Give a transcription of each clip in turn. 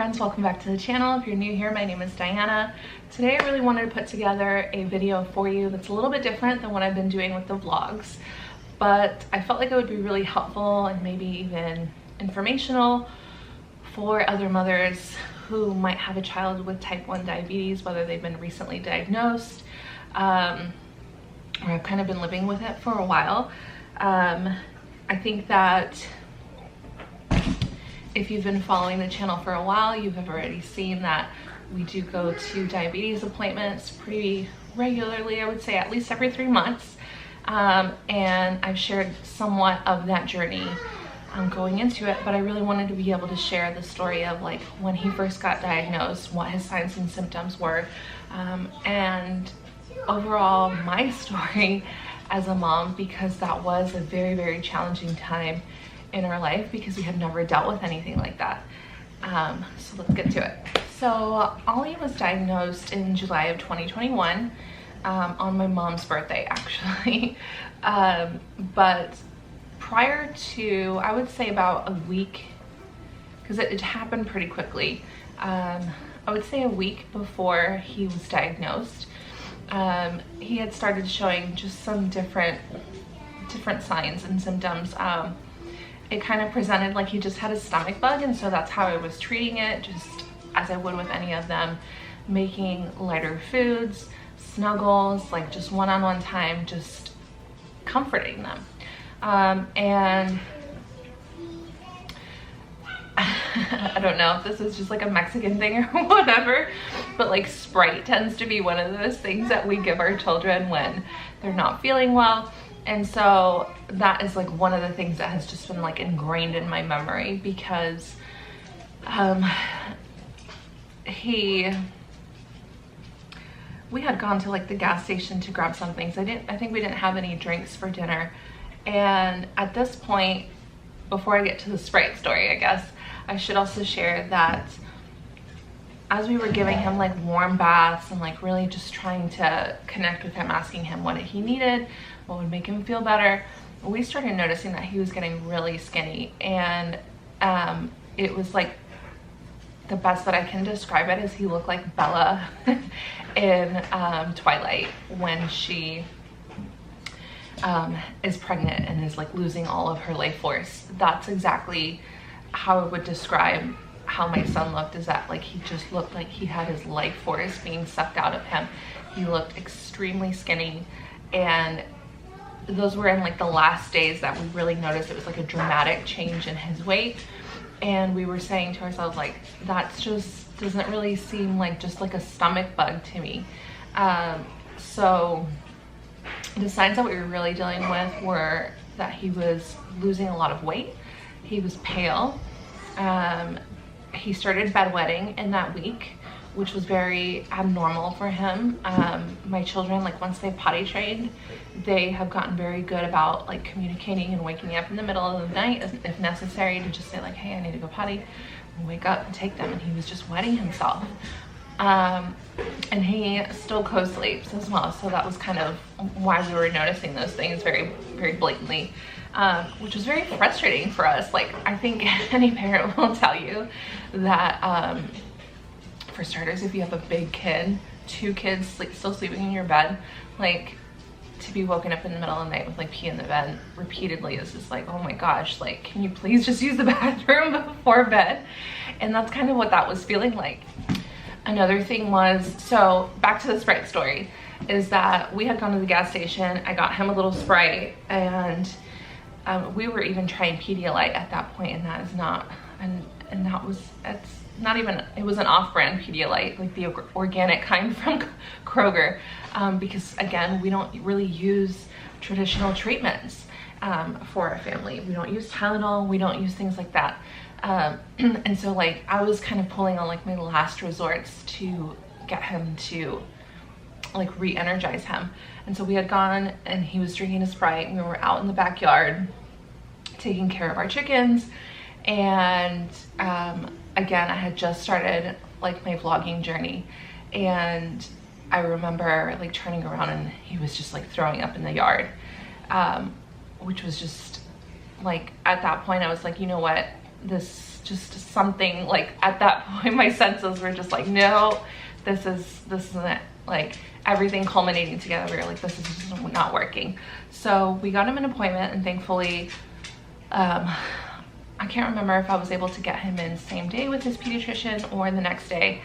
friends, welcome back to the channel. If you're new here, my name is Diana. Today I really wanted to put together a video for you that's a little bit different than what I've been doing with the vlogs, but I felt like it would be really helpful and maybe even informational for other mothers who might have a child with type 1 diabetes, whether they've been recently diagnosed or have kind of been living with it for a while. I think that if you've been following the channel for a while, you have already seen that we do go to diabetes appointments pretty regularly. I would say at least every 3 months. And I've shared somewhat of that journey going into it, but I really wanted to be able to share the story of like when he first got diagnosed, what his signs and symptoms were, and overall my story as a mom, because that was a very, very challenging time in our life because we had never dealt with anything like that. So let's get to it. So Ollie was diagnosed in July of 2021 on my mom's birthday, actually. But prior to, I would say about a week, because it happened pretty quickly, I would say a week before he was diagnosed, he had started showing just some different signs and symptoms. It kind of presented like he just had a stomach bug, and so that's how I was treating it, just as I would with any of them, making lighter foods, snuggles, like just one-on-one time, just comforting them. And I don't know if this is just like a Mexican thing or whatever, but like Sprite tends to be one of those things that we give our children when they're not feeling well. And so that is like one of the things that has just been like ingrained in my memory, because we had gone to like the gas station to grab some things. I think we didn't have any drinks for dinner. And at this point, before I get to the Sprite story, I guess I should also share that as we were giving him like warm baths and like really just trying to connect with him, asking him what he needed, what would make him feel better, we started noticing that he was getting really skinny. And it was like, the best that I can describe it is he looked like Bella in Twilight when she is pregnant and is like losing all of her life force. That's exactly how I would describe how my son looked, is that like he just looked like he had his life force being sucked out of him. He looked extremely skinny, and those were in like the last days that we really noticed it was like a dramatic change in his weight. And we were saying to ourselves, like, that's just doesn't really seem like just like a stomach bug to me. So the signs that we were really dealing with were that he was losing a lot of weight. He was pale. He started bedwetting in that week, which was very abnormal for him. My children, like once they potty trained, they have gotten very good about like communicating and waking me up in the middle of the night if necessary to just say like, hey, I need to go potty, and wake up and take them. And he was just wetting himself. And he still co-sleeps as well. So that was kind of why we were noticing those things very, very blatantly, which was very frustrating for us. Like, I think any parent will tell you that, for starters, if you have a big kid, 2 kids still sleeping in your bed, like to be woken up in the middle of the night with like pee in the bed repeatedly is just like, oh my gosh, like, can you please just use the bathroom before bed? And that's kind of what that was feeling like. Another thing was, so back to the Sprite story, is that we had gone to the gas station. I got him a little Sprite, and we were even trying Pedialyte at that point, and that is not, and that was, it's not even, it was an off-brand Pedialyte, like the organic kind from Kroger, because again, we don't really use traditional treatments for our family. We don't use Tylenol, we don't use things like that. And so like I was kind of pulling on like my last resorts to get him to like re-energize him. And so we had gone and he was drinking a Sprite, and we were out in the backyard taking care of our chickens. And again, I had just started like my vlogging journey, and I remember like turning around and he was just like throwing up in the yard, which was just like, at that point I was like, you know what, this just something, like at that point my senses were just like, no, this isn't it. Like everything culminating together, we were like, this is just not working. So we got him an appointment, and thankfully I can't remember if I was able to get him in same day with his pediatrician or the next day.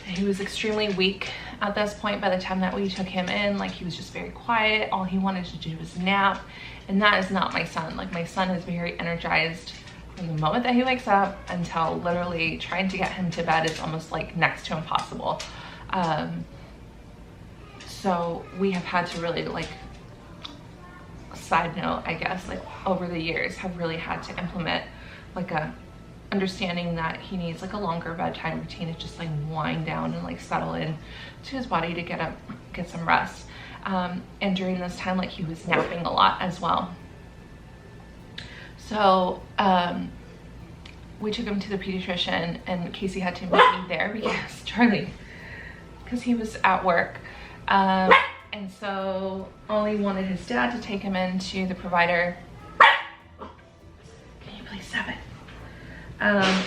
He was extremely weak at this point by the time that we took him in. Like he was just very quiet. All he wanted to do was nap. And that is not my son. Like my son is very energized from the moment that he wakes up until literally trying to get him to bed is almost like next to impossible. So we have had to really, like, side note, I guess, like over the years have really had to implement like a understanding that he needs like a longer bedtime routine to just like wind down and like settle in to his body to get some rest. And during this time, like he was napping a lot as well. So we took him to the pediatrician, and Casey had to meet me there because he was at work. And so only wanted his dad to take him into the provider. Can you please stop it?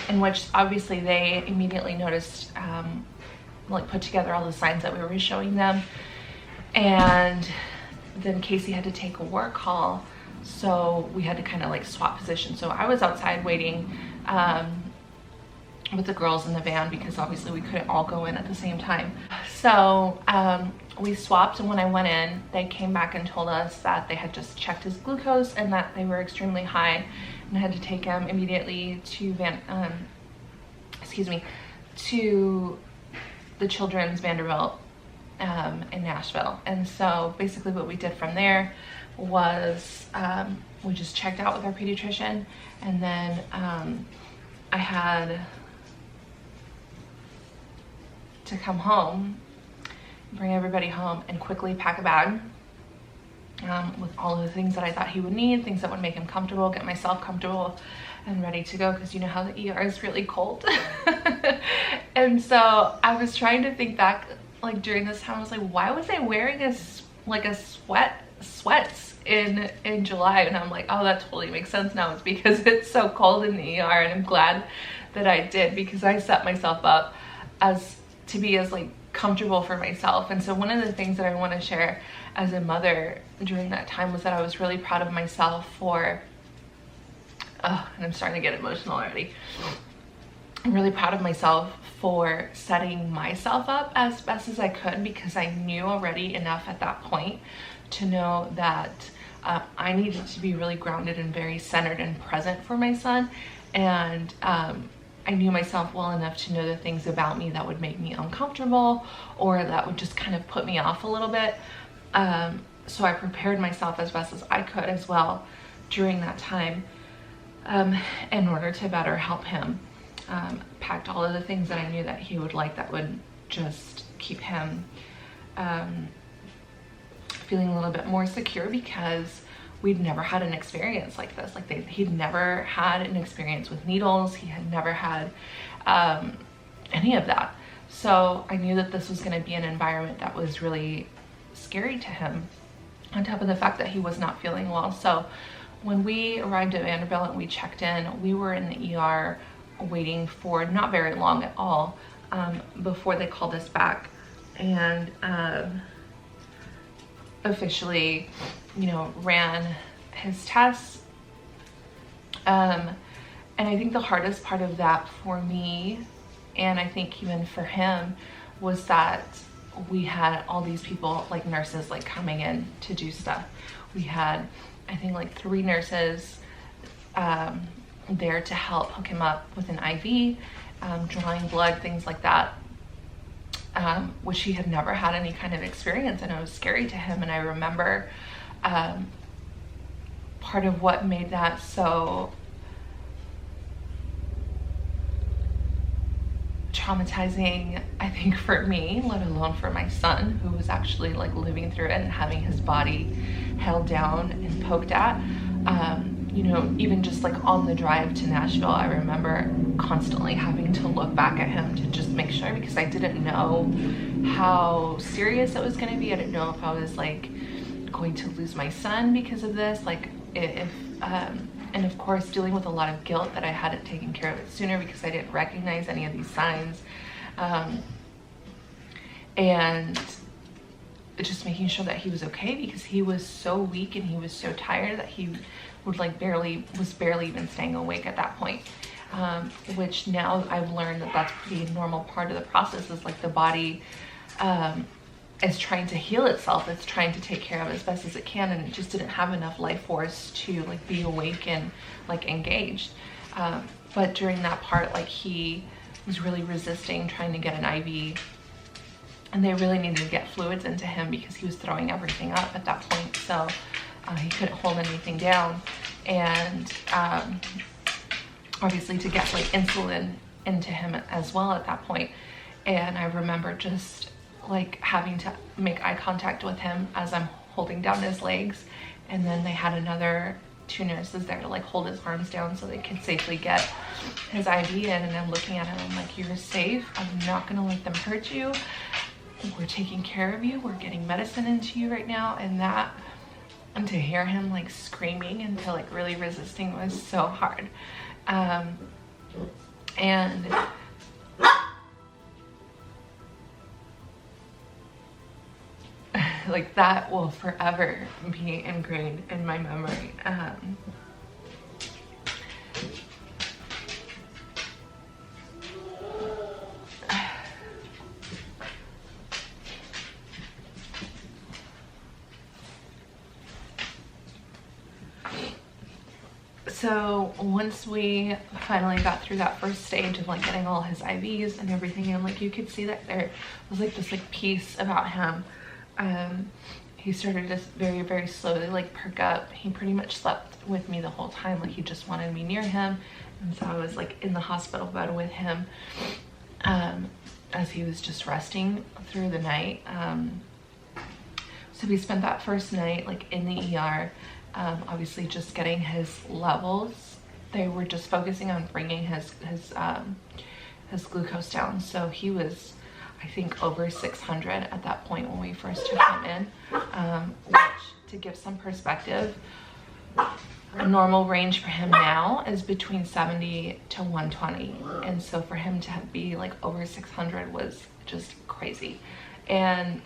In which obviously they immediately noticed, like put together all the signs that we were showing them. And then Casey had to take a work call. So we had to kind of like swap positions. So I was outside waiting with the girls in the van because obviously we couldn't all go in at the same time. So we swapped, and when I went in, they came back and told us that they had just checked his glucose and that they were extremely high, and I had to take him immediately to to the Children's Vanderbilt in Nashville. And so basically what we did from there was we just checked out with our pediatrician, and then I had to come home, bring everybody home, and quickly pack a bag with all of the things that I thought he would need, things that would make him comfortable, get myself comfortable and ready to go, because you know how the ER is really cold. And so I was trying to think back, like during this time, I was like, why was I wearing sweats in July? And I'm like, oh, that totally makes sense now. It's because it's so cold in the ER, and I'm glad that I did, because I set myself up to be as like comfortable for myself. And so one of the things that I want to share as a mother during that time was that I was really proud of myself for, and I'm starting to get emotional already. I'm really proud of myself for setting myself up as best as I could, because I knew already enough at that point to know that I needed to be really grounded and very centered and present for my son. And I knew myself well enough to know the things about me that would make me uncomfortable or that would just kind of put me off a little bit. So I prepared myself as best as I could as well during that time in order to better help him. Packed all of the things that I knew that he would like that would just keep him feeling a little bit more secure, because we'd never had an experience like this. Like he'd never had an experience with needles. He had never had any of that. So I knew that this was going to be an environment that was really scary to him, on top of the fact that he was not feeling well. So when we arrived at Vanderbilt and we checked in, we were in the ER waiting for not very long at all before they called us back and officially, ran his tests. And I think the hardest part of that for me, and I think even for him, was that we had all these people, like nurses, like coming in to do stuff. We had, I think, like 3 nurses there to help hook him up with an IV, drawing blood, things like that, which he had never had any kind of experience, and it was scary to him. And I remember part of what made that so traumatizing, I think, for me, let alone for my son, who was actually like living through it and having his body held down and poked at. Even just like on the drive to Nashville, I remember constantly having to look back at him to just make sure, because I didn't know how serious it was going to be. I didn't know if I was like going to lose my son because of this, like if And of course, dealing with a lot of guilt that I hadn't taken care of it sooner because I didn't recognize any of these signs. And just making sure that he was okay, because he was so weak and he was so tired that he would like was barely even staying awake at that point. Which now I've learned that that's pretty normal part of the process, is like the body is trying to heal itself. It's trying to take care of it as best as it can, and it just didn't have enough life force to like be awake and like engaged. But during that part, like he was really resisting trying to get an IV, and they really needed to get fluids into him because he was throwing everything up at that point. So he couldn't hold anything down, and obviously to get like insulin into him as well at that point. And I remember just like having to make eye contact with him as I'm holding down his legs, and then they had another 2 nurses there to like hold his arms down so they could safely get his IV in. And I'm looking at him, I'm like, you're safe, I'm not gonna let them hurt you, we're taking care of you, we're getting medicine into you right now. And that, and to hear him like screaming and to like really resisting was so hard. And like that will forever be ingrained in my memory. So once we finally got through that first stage of like getting all his IVs and everything, and like you could see that there was like this like peace about him. He started to very, very slowly like perk up. He pretty much slept with me the whole time. Like he just wanted me near him. And so I was like in the hospital bed with him as he was just resting through the night. So we spent that first night like in the ER, obviously just getting his levels. They were just focusing on bringing his glucose down. So he was, I think, over 600 at that point when we first took him in, which, to give some perspective, a normal range for him now is between 70 to 120. And so for him to be like over 600 was just crazy. And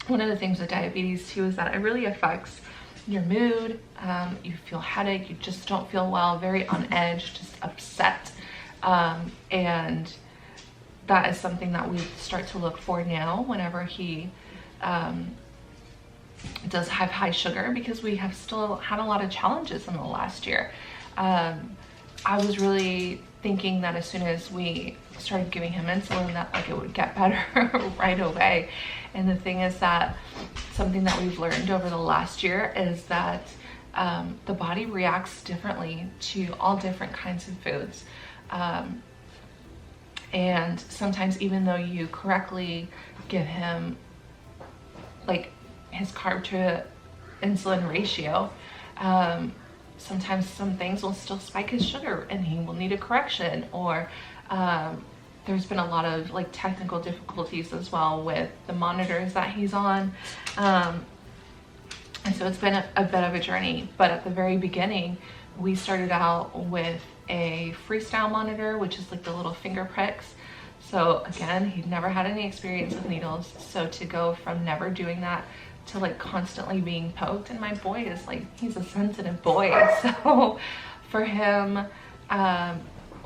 one of the things with diabetes too is that it really affects your mood. You feel headache, you just don't feel well, very on edge, just upset. And that is something that we start to look for now whenever he does have high sugar, because we have still had a lot of challenges in the last year. I was really thinking that as soon as we started giving him insulin that like it would get better right away. And the thing is that something that we've learned over the last year is that the body reacts differently to all different kinds of foods. And sometimes even though you correctly give him like his carb to insulin ratio, sometimes some things will still spike his sugar and he will need a correction, or there's been a lot of like technical difficulties as well with the monitors that he's on. And so it's been a bit of a journey, but at the very beginning, we started out with a freestyle monitor, which is like the little finger pricks. So again, he'd never had any experience with needles. So to go from never doing that to like constantly being poked, and my boy is like, he's a sensitive boy. So for him,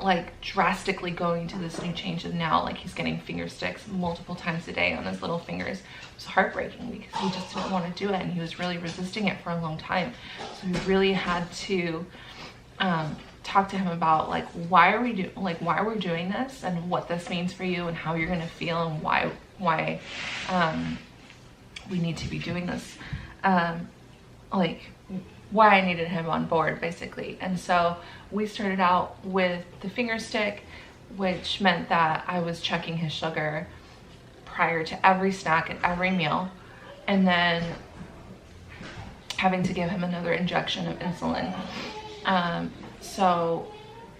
like drastically going to this new change of now, like he's getting finger sticks multiple times a day on his little fingers, was heartbreaking because he just didn't want to do it, and he was really resisting it for a long time. So we really had to talk to him about like why we're doing this and what this means for you and how you're gonna feel and why we need to be doing this, like why I needed him on board basically. And so we started out with the finger stick, which meant that I was checking his sugar prior to every snack and every meal, and then having to give him another injection of insulin. So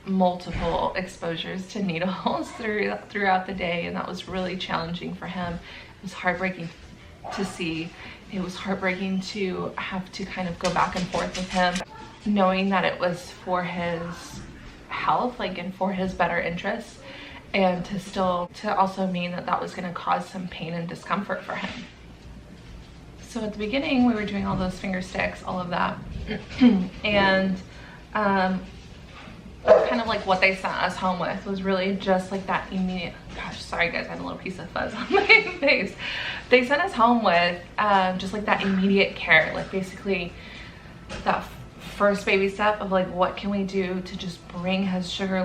multiple exposures to needles throughout the day, and that was really challenging for him. It was heartbreaking to see. It was heartbreaking to have to kind of go back and forth with him. knowing that it was for his health, like, and for his better interests, and to also mean that that was going to cause some pain and discomfort for him. So at the beginning, we were doing all those finger sticks, all of that, and kind of like what they sent us home with was really just like that immediate, gosh, sorry guys, I have a little piece of fuzz on my face. They sent us home with just like that immediate care, like basically that first baby step of like, what can we do to just bring his sugar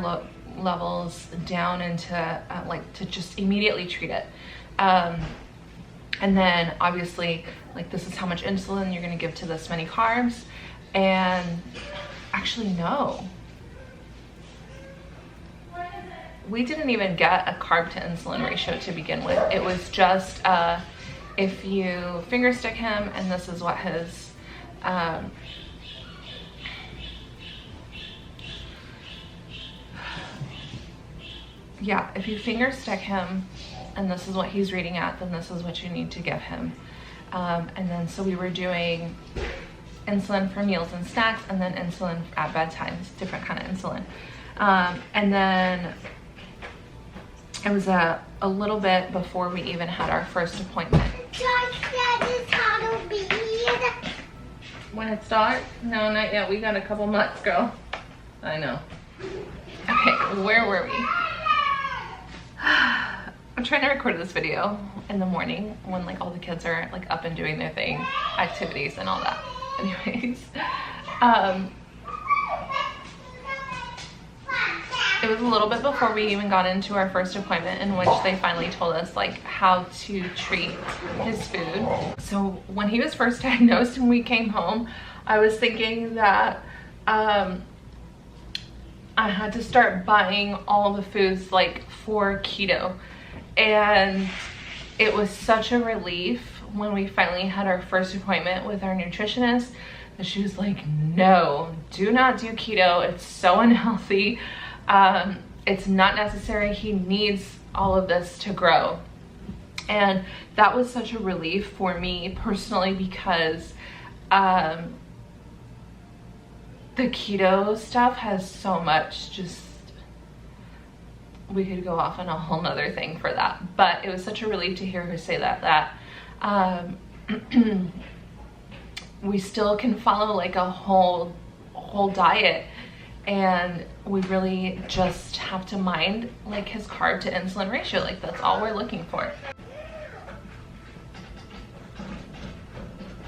levels down into like to just immediately treat it. And then obviously, like, this is how much insulin you're gonna give to this many carbs. And actually, no. We didn't even get a carb to insulin ratio to begin with. It was just if you finger stick him, and this is what his yeah, if you finger stick him and this is what he's reading at, then this is what you need to give him. And then so we were doing insulin for meals and snacks, and then insulin at bedtime, different kind of insulin. And then it was a little bit before we even had our first appointment. When it's dark? No, not yet. We got a couple months, girl. I know. Okay, where were we? I'm trying to record this video in the morning when like all the kids are like up and doing their thing, activities and all that. Anyways, it was a little bit before we even got into our first appointment, in which they finally told us like how to treat his food. So when he was first diagnosed and we came home, I was thinking that I had to start buying all the foods like for keto. And it was such a relief when we finally had our first appointment with our nutritionist that she was like, no, do not do keto. It's so unhealthy. It's not necessary. He needs all of this to grow. And that was such a relief for me personally, because the keto stuff has so much, just, we could go off on a whole nother thing for that. But it was such a relief to hear her say that we still can follow like a whole diet, and we really just have to mind like his carb to insulin ratio. Like, that's all we're looking for.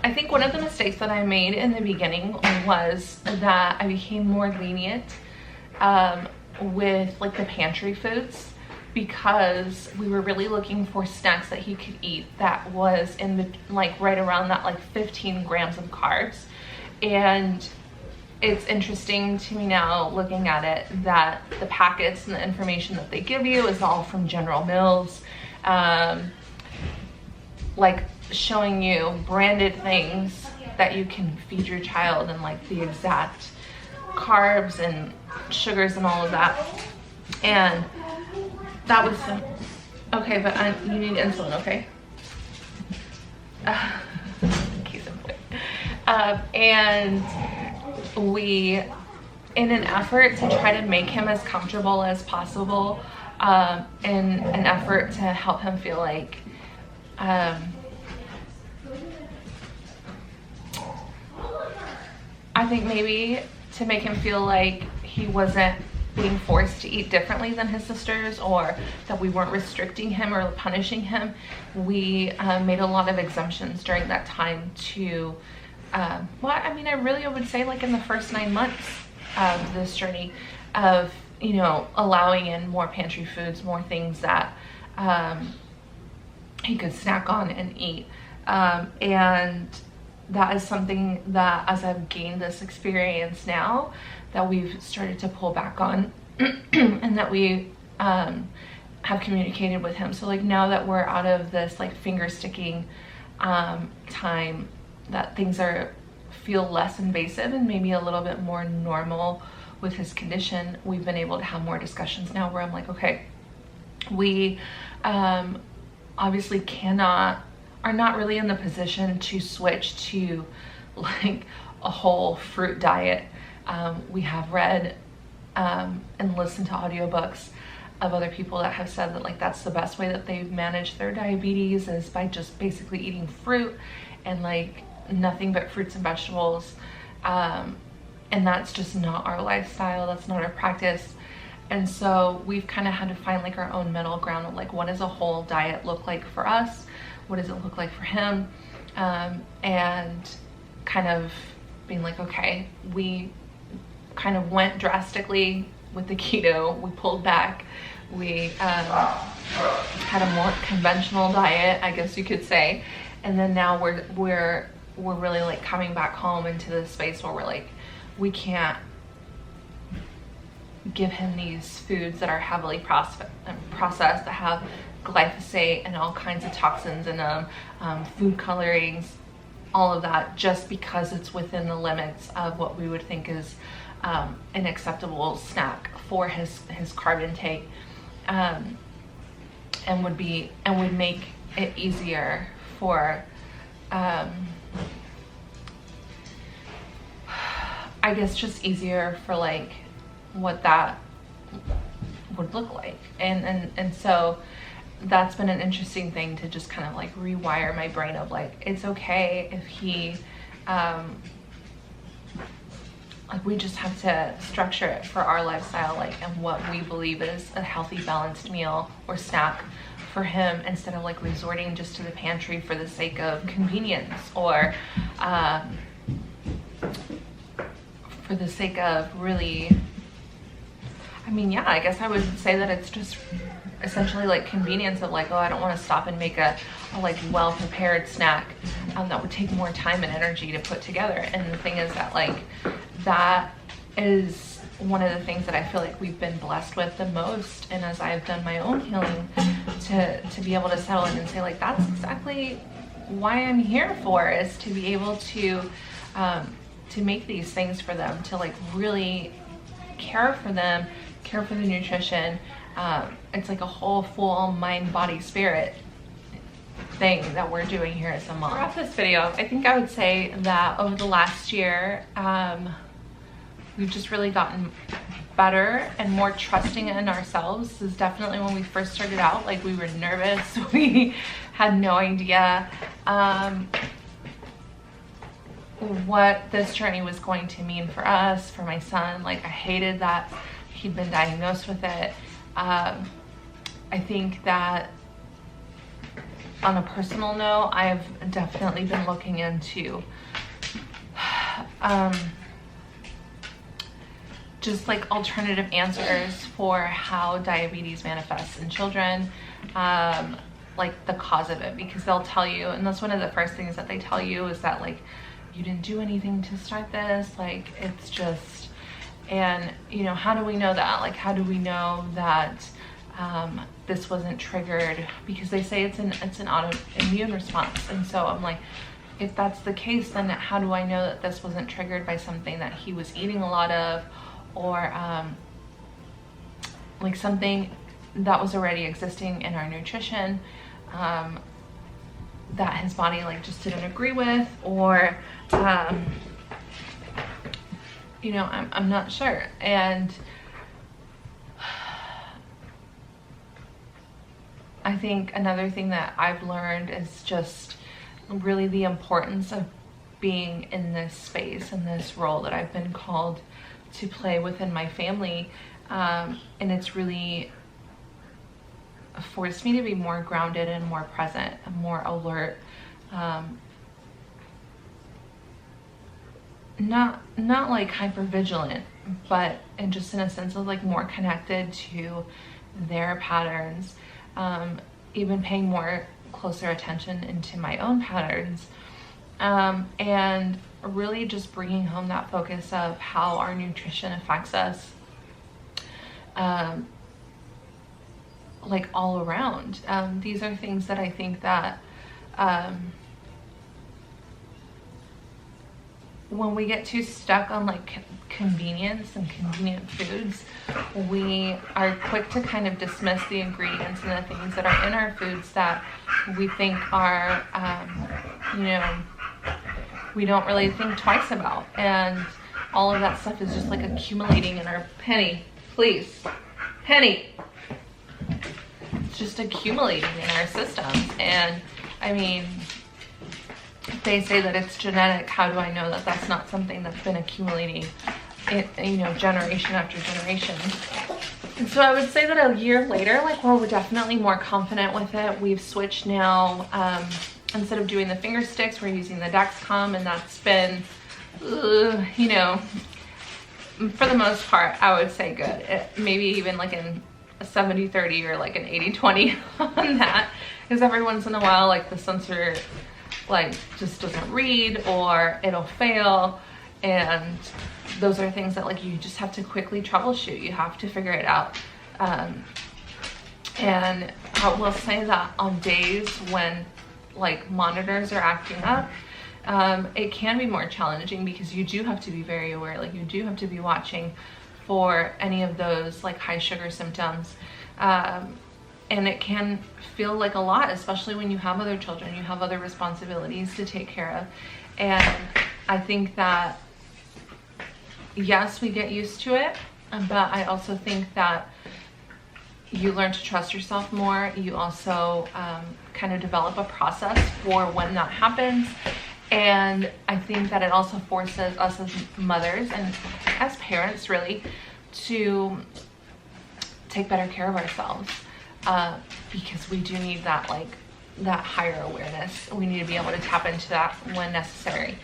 I think one of the mistakes that I made in the beginning was that I became more lenient with like the pantry foods, because we were really looking for snacks that he could eat that was in the like right around that like 15 grams of carbs. And it's interesting to me now looking at it that the packets and the information that they give you is all from General Mills, like showing you branded things that you can feed your child, and like the exact carbs and sugars and all of that. And that was okay, but you need insulin, okay? Case in point. And we, in an effort to try to make him as comfortable as possible, in an effort to help him feel like I think maybe to make him feel like he wasn't being forced to eat differently than his sisters, or that we weren't restricting him or punishing him, we made a lot of exemptions during that time to, well, I mean, I would say like in the first 9 months of this journey of, you know, allowing in more pantry foods, more things that he could snack on and eat. And that is something that, as I've gained this experience now, that we've started to pull back on and that we have communicated with him. So like now that we're out of this like finger sticking time, that things feel less invasive and maybe a little bit more normal with his condition, we've been able to have more discussions now where I'm like, okay, we obviously are not really in the position to switch to like a whole fruit diet. We have read and listened to audiobooks of other people that have said that like that's the best way that they've managed their diabetes, is by just basically eating fruit and like nothing but fruits and vegetables. And that's just not our lifestyle, that's not our practice. And so we've kind of had to find like our own middle ground of like, what does a whole diet look like for us? What does it look like for him? And kind of being like, okay, we kind of went drastically with the keto, we pulled back, we had a more conventional diet, I guess you could say, and then now we're really like coming back home into the space where we're like, we can't give him these foods that are heavily processed, that have glyphosate and all kinds of toxins in them, food colorings, all of that, just because it's within the limits of what we would think is an acceptable snack for his carb intake, and would make it easier for I guess just easier for like what that would look like. And so that's been an interesting thing to just kind of like rewire my brain of like, it's okay if he like we just have to structure it for our lifestyle, like, and what we believe is a healthy, balanced meal or snack for him, instead of like resorting just to the pantry for the sake of convenience, or for the sake of really, I mean, yeah, I guess I would say that it's just essentially like convenience of like, oh, I don't want to stop and make a like well-prepared snack that would take more time and energy to put together. And the thing is that like, that is one of the things that I feel like we've been blessed with the most. And as I've done my own healing, to be able to settle in and say like, that's exactly why I'm here for, is to be able to make these things for them, to like really care for them, care for the nutrition. It's like a whole full mind, body, spirit thing that we're doing here as a mom. Throughout this video, I think I would say that over the last year, we've just really gotten better and more trusting in ourselves. This is definitely when we first started out, like we were nervous. We had no idea what this journey was going to mean for us, for my son. Like, I hated that he'd been diagnosed with it. I think that on a personal note, I've definitely been looking into just like alternative answers for how diabetes manifests in children, like the cause of it, because they'll tell you, and that's one of the first things that they tell you, is that like, you didn't do anything to start this, like it's just, and you know, how do we know that? Like, how do we know that this wasn't triggered? Because they say it's an autoimmune response. And so I'm like, if that's the case, then how do I know that this wasn't triggered by something that he was eating a lot of, or like something that was already existing in our nutrition that his body like just didn't agree with, or you know, I'm not sure. And I think another thing that I've learned is just really the importance of being in this space and this role that I've been called to play within my family. And it's really forced me to be more grounded and more present and more alert. Not like hyper vigilant, but and just in a sense of like more connected to their patterns, even paying more closer attention into my own patterns, and really just bringing home that focus of how our nutrition affects us, like all around. These are things that I think that when we get too stuck on like convenience and convenient foods, we are quick to kind of dismiss the ingredients and the things that are in our foods that we think are, you know, we don't really think twice about. And all of that stuff is just like accumulating in our Penny, please. Penny. It's just accumulating in our systems. And I mean, they say that it's genetic. How do I know that that's not something that's been accumulating, you know, generation after generation? And so I would say that a year later, like, well, we're definitely more confident with it. We've switched now. Instead of doing the finger sticks, we're using the Dexcom, and that's been, you know, for the most part, I would say good. Maybe even like a 70-30 or like an 80-20 on that, because every once in a while, like the sensor like just doesn't read or it'll fail, and those are things that like you just have to quickly troubleshoot. You have to figure it out. And I will say that on days when like monitors are acting up, it can be more challenging because you do have to be very aware. Like you do have to be watching for any of those like high sugar symptoms. And it can feel like a lot, especially when you have other children, you have other responsibilities to take care of. And I think that, yes, we get used to it, but I also think that you learn to trust yourself more. You also kind of develop a process for when that happens. And I think that it also forces us as mothers and as parents really to take better care of ourselves, because we do need that, like that higher awareness. We need to be able to tap into that when necessary.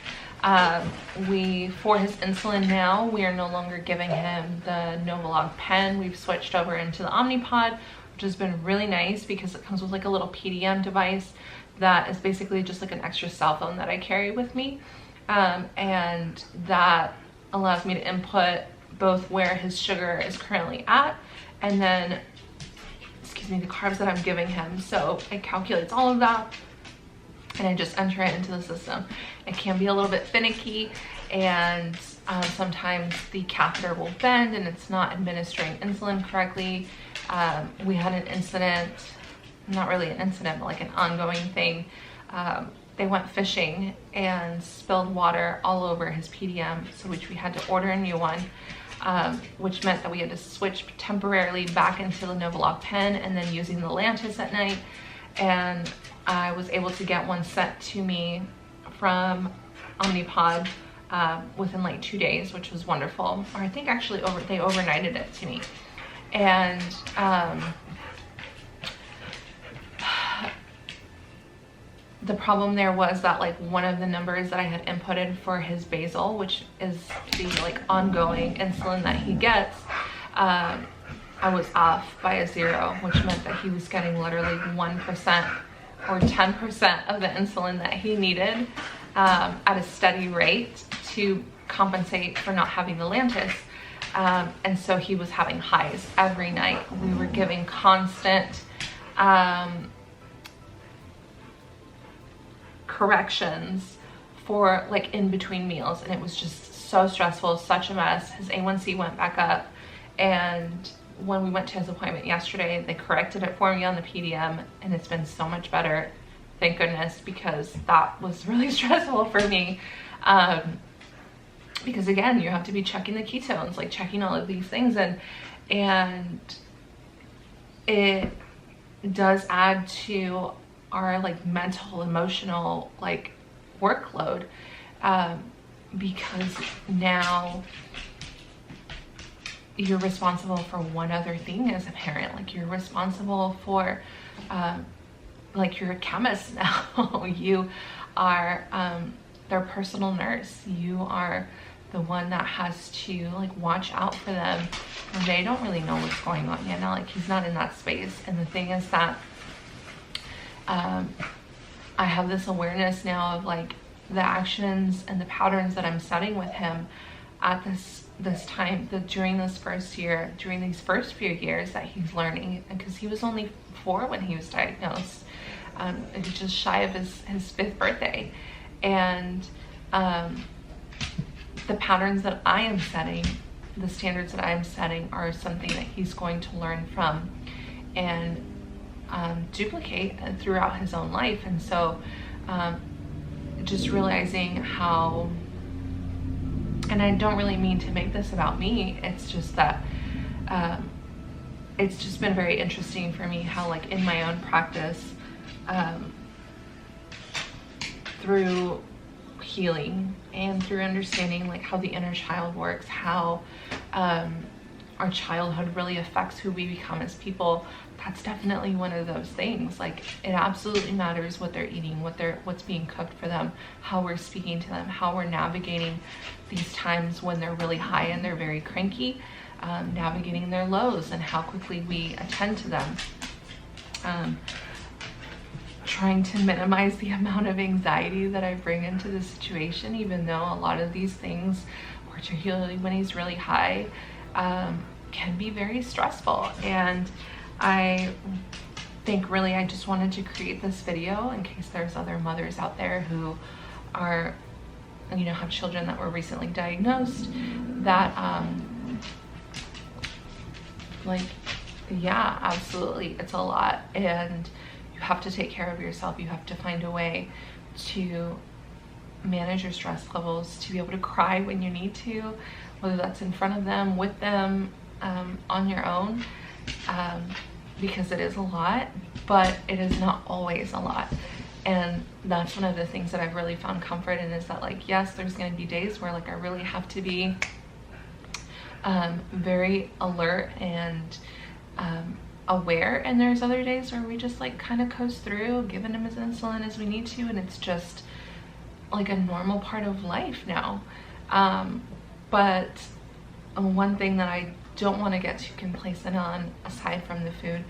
For his insulin now, we are no longer giving him the Novolog pen. We've switched over into the Omnipod, which has been really nice because it comes with like a little PDM device that is basically just like an extra cell phone that I carry with me. And that allows me to input both where his sugar is currently at and then, excuse me, the carbs that I'm giving him. So it calculates all of that and I just enter it into the system. It can be a little bit finicky, and sometimes the catheter will bend and it's not administering insulin correctly. We had an incident, not really an incident, but like an ongoing thing. They went fishing and spilled water all over his PDM, so which we had to order a new one, which meant that we had to switch temporarily back into the Novolog pen and then using the Lantus at night. And I was able to get one sent to me from Omnipod within like 2 days, which was wonderful. Or I think actually they overnighted it to me. And the problem there was that like one of the numbers that I had inputted for his basal, which is the like ongoing insulin that he gets, I was off by a 0, which meant that he was getting literally 1% or 10% of the insulin that he needed at a steady rate to compensate for not having the Lantus. And so he was having highs every night. We were giving constant corrections for like in between meals, and it was just so stressful, such a mess. His A1C went back up, and when we went to his appointment yesterday, they corrected it for me on the PDM, and it's been so much better, thank goodness, because that was really stressful for me. Because again, you have to be checking the ketones, like checking all of these things, and it does add to our like mental, emotional like workload, because now you're responsible for one other thing as a parent. Like you're responsible for like you're a chemist now. You are their personal nurse. You are the one that has to like watch out for them when they don't really know what's going on yet. Now, like he's not in that space. And the thing is that I have this awareness now of like the actions and the patterns that I'm setting with him at this time, that during this first year, during these first few years that he's learning, because he was only 4 when he was diagnosed, just shy of his 5th birthday. And the patterns that I am setting, the standards that I am setting, are something that he's going to learn from and duplicate throughout his own life. And so just realizing how, and I don't really mean to make this about me, it's just that it's just been very interesting for me how, like, in my own practice, through healing and through understanding like how the inner child works, how our childhood really affects who we become as people, that's definitely one of those things. Like, it absolutely matters what they're eating, what's being cooked for them, how we're speaking to them, how we're navigating these times when they're really high and they're very cranky, navigating their lows, and how quickly we attend to them. Trying to minimize the amount of anxiety that I bring into the situation, even though a lot of these things, particularly when he's really high, can be very stressful. And I think really I just wanted to create this video in case there's other mothers out there who are, you know, have children that were recently diagnosed, that like, yeah, absolutely, it's a lot, and you have to take care of yourself. You have to find a way to manage your stress levels, to be able to cry when you need to, whether that's in front of them, with them, on your own, because it is a lot, but it is not always a lot. And that's one of the things that I've really found comfort in, is that, like, yes, there's going to be days where, like, I really have to be very alert and aware, and there's other days where we just like kind of coast through, giving him his insulin as we need to, and it's just like a normal part of life now. But one thing that I don't want to get too complacent on, aside from the food,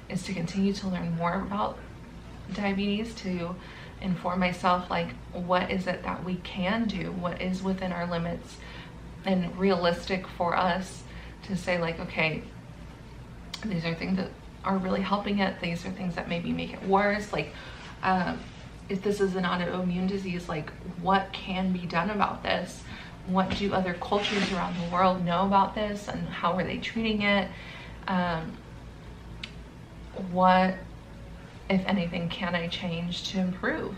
is to continue to learn more about diabetes, to inform myself, like, what is it that we can do, what is within our limits and realistic for us to say, like, okay, these are things that are really helping it, these are things that maybe make it worse. Like, if this is an autoimmune disease, like, what can be done about this? What do other cultures around the world know about this, and how are they treating it? What, if anything, can I change to improve?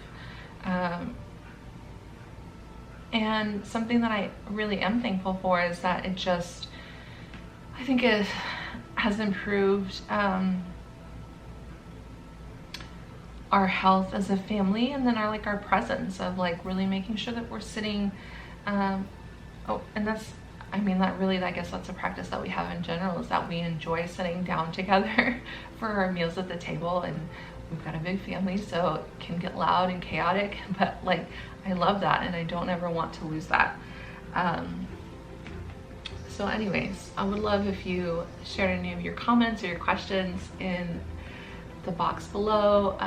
And something that I really am thankful for is that it just, I think it has improved our health as a family, and then our presence of, like, really making sure that we're sitting, and that's, I mean, that really, I guess that's a practice that we have in general, is that we enjoy sitting down together for our meals at the table. And we've got a big family, so it can get loud and chaotic, but, like, I love that, and I don't ever want to lose that. So anyways, I would love if you shared any of your comments or your questions in the box below.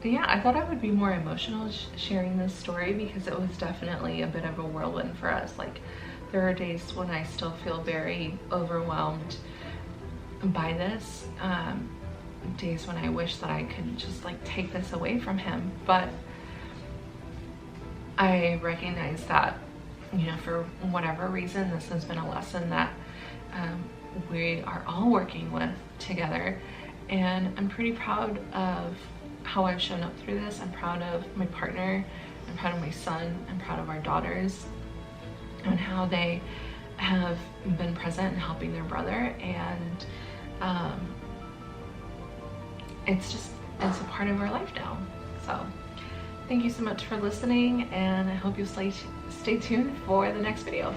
Yeah, I thought I would be more emotional sharing this story, because it was definitely a bit of a whirlwind for us. Like, there are days when I still feel very overwhelmed by this, days when I wish that I could just, like, take this away from him, but I recognize that, you know, for whatever reason, this has been a lesson that we are all working with together, and I'm pretty proud of how I've shown up through this. I'm proud of my partner, I'm proud of my son, I'm proud of our daughters, and how they have been present in helping their brother, and it's a part of our life now. So thank you so much for listening, and I hope you'll stay tuned for the next video.